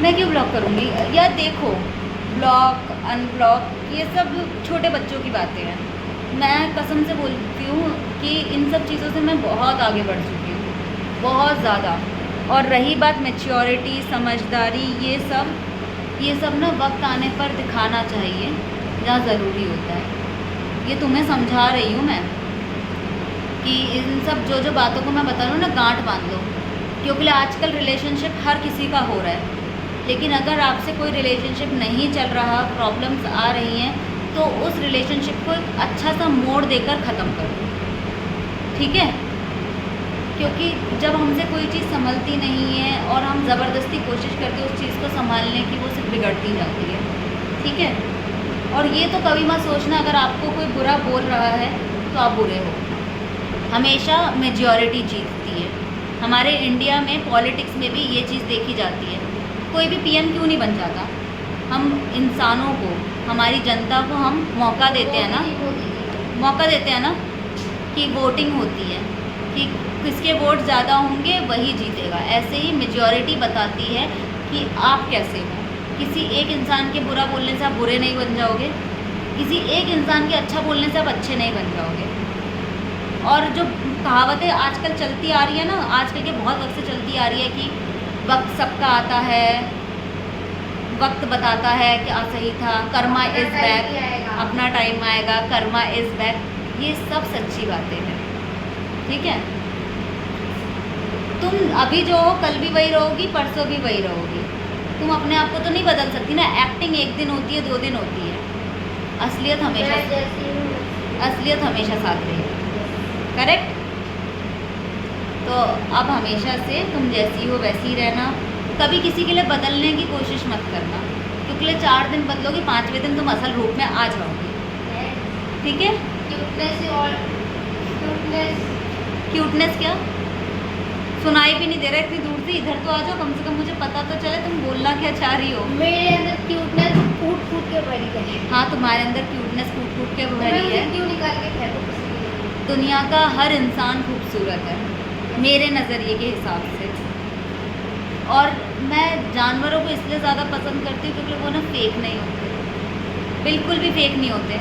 मैं क्यों ब्लॉक करूँगी यार? देखो, ब्लॉक अनब्लॉक ये सब छोटे बच्चों की बातें हैं। मैं कसम से बोलती हूँ कि इन सब चीज़ों से मैं बहुत आगे बढ़ चुकी हूँ, बहुत ज़्यादा। और रही बात मैच्योरिटी, समझदारी, ये सब ना वक्त आने पर दिखाना चाहिए जहाँ ज़रूरी होता है। ये तुम्हें समझा रही हूँ मैं कि इन सब जो बातों को मैं बता रही हूँ ना, गांठ बांध लो, क्योंकि आजकल रिलेशनशिप हर किसी का हो रहा है। लेकिन अगर आपसे कोई रिलेशनशिप नहीं चल रहा, प्रॉब्लम्स आ रही हैं, तो उस रिलेशनशिप को एक अच्छा सा मोड़ देकर ख़त्म कर दो, ठीक है? क्योंकि जब हमसे कोई चीज़ संभलती नहीं है और हम ज़बरदस्ती कोशिश करते हैं उस चीज़ को संभालने की, वो सिर्फ बिगड़ती जाती है, ठीक है? और ये तो कभी मत सोचना अगर आपको कोई बुरा बोल रहा है तो आप बुरे हो। हमेशा मेजॉरिटी जीतती है। हमारे इंडिया में पॉलिटिक्स में भी ये चीज़ देखी जाती है। कोई भी पीएम क्यों नहीं बन जाता? हम इंसानों को, हमारी जनता को हम मौका देते हैं ना, मौका देते हैं ना कि वोटिंग होती है कि किसके वोट ज़्यादा होंगे वही जीतेगा। ऐसे ही मेजॉरिटी बताती है कि आप कैसे हो। किसी एक इंसान के बुरा बोलने से आप बुरे नहीं बन जाओगे, किसी एक इंसान के अच्छा बोलने से आप अच्छे नहीं बन जाओगे। और जो कहावतें आजकल चलती आ रही है ना, आजकल के बहुत वक्त से चलती आ रही है कि वक्त सबका आता है, वक्त बताता है क्या सही था, कर्मा इज़ बैक, अपना टाइम आएगा, कर्मा इज़ बैक, ये सब सच्ची बातें हैं, ठीक है? तुम अभी जो हो कल भी वही रहोगी, परसों भी वही रहोगी। तुम अपने आप को तो नहीं बदल सकती ना। एक्टिंग एक दिन होती है, 2 दिन होती है, असलियत हमेशा साथ रहेगी, करेक्ट? तो अब हमेशा से तुम जैसी हो वैसी ही रहना। कभी किसी के लिए बदलने की कोशिश मत करना, क्योंकि 4 दिन बदलोगी, 5वें दिन तुम असल रूप में आ जाओगी, ठीक है? क्यूटनेस क्या सुनाई भी नहीं दे रहा इतनी दूर से? इधर तो आ जाओ, कम से कम मुझे पता तो चले तुम बोलना क्या चाह रही हो। मेरे अंदर क्यूटनेस फूट फूट के भरी है। हाँ, तुम्हारे अंदर क्यूटनेस फूट फूट के भरी है। क्यों निकाल के फेंको? दुनिया का हर इंसान खूबसूरत है मेरे नज़रिए के हिसाब से। और मैं जानवरों को इसलिए ज़्यादा पसंद करती हूँ क्योंकि वो ना फेक नहीं होते, बिल्कुल भी फेक नहीं होते।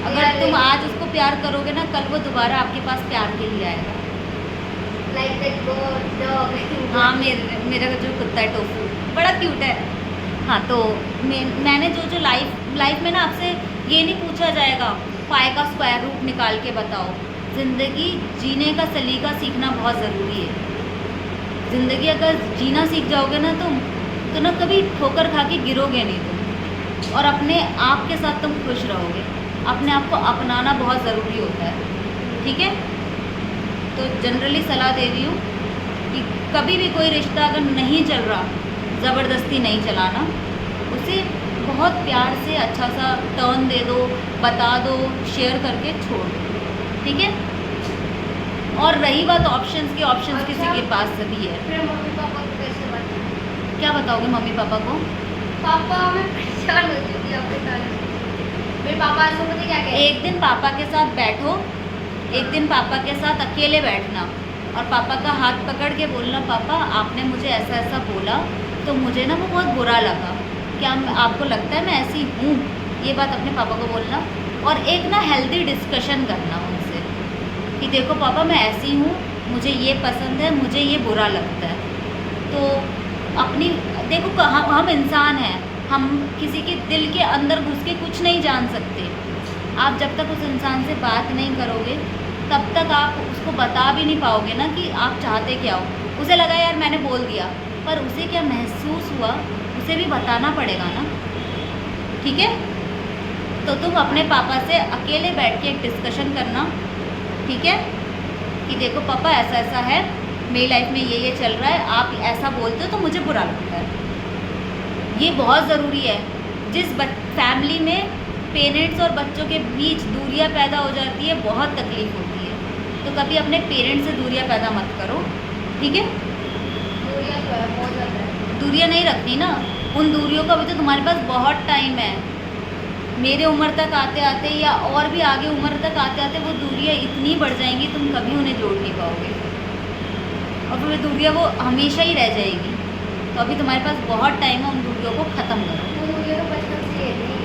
अगर तुम आज उसको प्यार करोगे ना, कल वो दोबारा आपके पास प्यार के लिए आएगा। हाँ, मेरा जो कुत्ता है टोफू बड़ा क्यूट है। हाँ, तो मैंने जो लाइफ में ना आपसे ये नहीं पूछा जाएगा पाई का स्क्वायर रूट निकाल के बताओ। ज़िंदगी जीने का सलीका सीखना बहुत ज़रूरी है। ज़िंदगी अगर जीना सीख जाओगे ना तुम, तो ना कभी ठोकर खा के गिरोगे नहीं तुम, और अपने आप के साथ तुम खुश रहोगे। अपने आप को अपनाना बहुत ज़रूरी होता है, ठीक है? तो जनरली सलाह दे रही हूँ कि कभी भी कोई रिश्ता अगर नहीं चल रहा, ज़बरदस्ती नहीं चलाना, उसे बहुत प्यार से अच्छा सा टर्न दे दो, बता दो, शेयर करके छोड़ दो, ठीक है? और रही बात ऑप्शंस की, ऑप्शंस किसी के पास सभी है। फिर मम्मी पापा को कैसे बताऊं? क्या बताओगे मम्मी पापा को? पापा मैं परेशान हो चुकी हूँ आपके साथ। मेरे पापा ऐसा मुझे क्या कहते हैं? एक दिन पापा के साथ बैठो, एक दिन पापा के साथ अकेले बैठना और पापा का हाथ पकड़ के बोलना, पापा आपने मुझे ऐसा ऐसा बोला तो मुझे ना वो बहुत बुरा लगा, क्या आपको लगता है मैं ऐसी हूँ? ये बात अपने पापा को बोलना। और एक ना हेल्दी डिस्कशन करना उनसे कि देखो पापा मैं ऐसी हूँ, मुझे ये पसंद है, मुझे ये बुरा लगता है। तो अपनी देखो, हम इंसान हैं, हम किसी के दिल के अंदर घुस के कुछ नहीं जान सकते। आप जब तक उस इंसान से बात नहीं करोगे तब तक आप उसको बता भी नहीं पाओगे ना कि आप चाहते क्या हो। उसे लगा यार मैंने बोल दिया, पर उसे क्या महसूस हुआ उसे भी बताना पड़ेगा ना, ठीक है? तो तुम अपने पापा से अकेले बैठ के एक डिस्कशन करना, ठीक है? कि देखो पापा ऐसा ऐसा है, मेरी लाइफ में ये चल रहा है, आप ऐसा बोलते हो तो मुझे बुरा लगता है। ये बहुत ज़रूरी है। जिस फैमिली में पेरेंट्स और बच्चों के बीच दूरियां पैदा हो जाती है, बहुत तकलीफ होती है। तो कभी अपने पेरेंट्स से दूरियां पैदा मत करो, ठीक है? दूरियां तो है, बहुत ज़्यादा है। दूरियां नहीं रखनी ना, उन दूरियों का भी तो तुम्हारे पास बहुत टाइम है। मेरे उम्र तक आते आते या और भी आगे उम्र तक आते आते वो दूरियां इतनी बढ़ जाएंगी, तुम कभी उन्हें जोड़ नहीं पाओगे और फिर दूरियां वो हमेशा ही रह जाएगी। तो अभी तुम्हारे पास बहुत टाइम है उन वीडियो को ख़त्म करो।